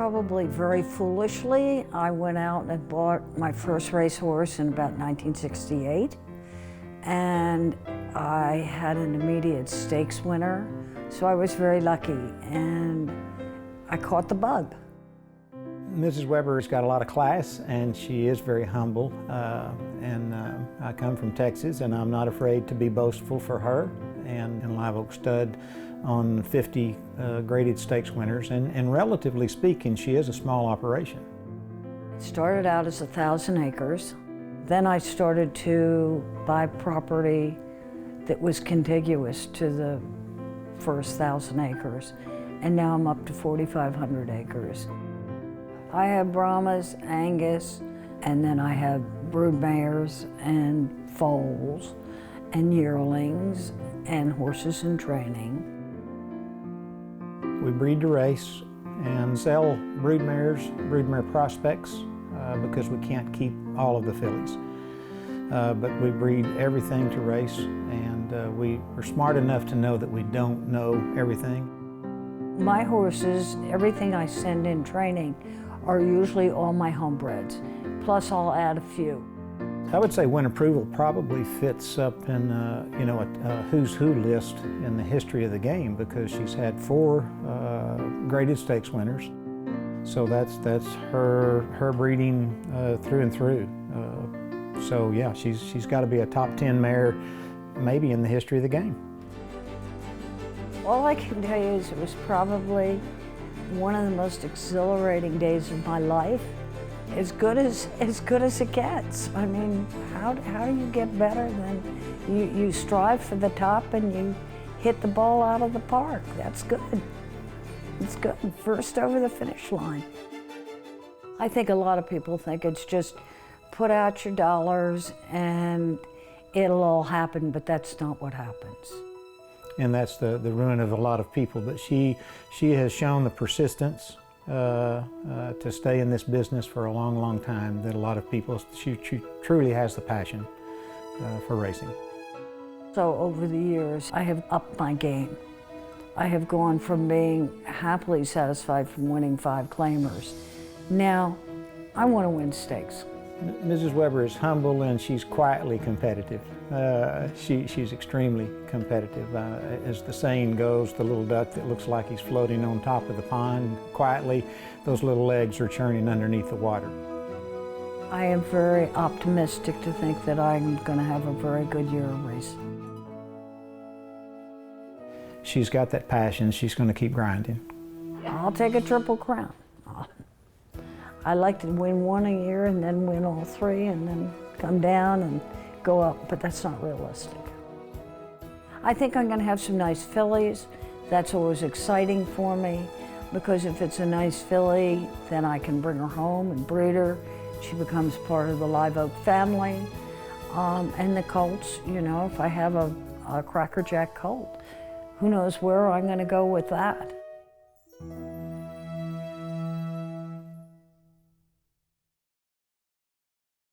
Probably very foolishly, I went out and bought my first racehorse in about 1968, and I had an immediate stakes winner, so I was very lucky, and I caught the bug. Mrs. Weber's got a lot of class, and she is very humble, I come from Texas, and I'm not afraid to be boastful for her, and Live Oak Stud on 50 graded stakes winners, and relatively speaking, she is a small operation. It started out as 1,000 acres. Then I started to buy property that was contiguous to the first 1,000 acres, and now I'm up to 4,500 acres. I have Brahmas, Angus, and then I have broodmares and foals and yearlings and horses in training. We breed to race and sell broodmare prospects, because we can't keep all of the fillies. But we breed everything to race, and we are smart enough to know that we don't know everything. My horses, everything I send in training, are usually all my homebreds, plus I'll add a few. I would say Win Approval probably fits up in a who's who list in the history of the game, because she's had 4 graded stakes winners. So that's her breeding through and through. So yeah, she's got to be a top 10 mare, maybe in the history of the game. All I can tell you is it was probably one of the most exhilarating days of my life. As good as it gets. I mean, how do you get better than you strive for the top and you hit the ball out of the park? That's good. It's good. First over the finish line. I think a lot of people think it's just put out your dollars and it'll all happen, but that's not what happens. And that's the ruin of a lot of people. But she has shown the persistence to stay in this business for a long, long time, that a lot of people, she truly has the passion for racing. So over the years, I have upped my game. I have gone from being happily satisfied from winning 5 claimers. Now, I want to win stakes. Mrs. Weber is humble, and she's quietly competitive. She's extremely competitive. As the saying goes, the little duck that looks like he's floating on top of the pond, quietly, those little legs are churning underneath the water. I am very optimistic to think that I'm going to have a very good year of racing. She's got that passion. She's going to keep grinding. I'll take a Triple Crown. I like to win 1 a year and then win all 3 and then come down and go up, but that's not realistic. I think I'm going to have some nice fillies. That's always exciting for me, because if it's a nice filly, then I can bring her home and breed her. She becomes part of the Live Oak family. And the colts, you know, if I have a Cracker Jack colt, who knows where I'm going to go with that.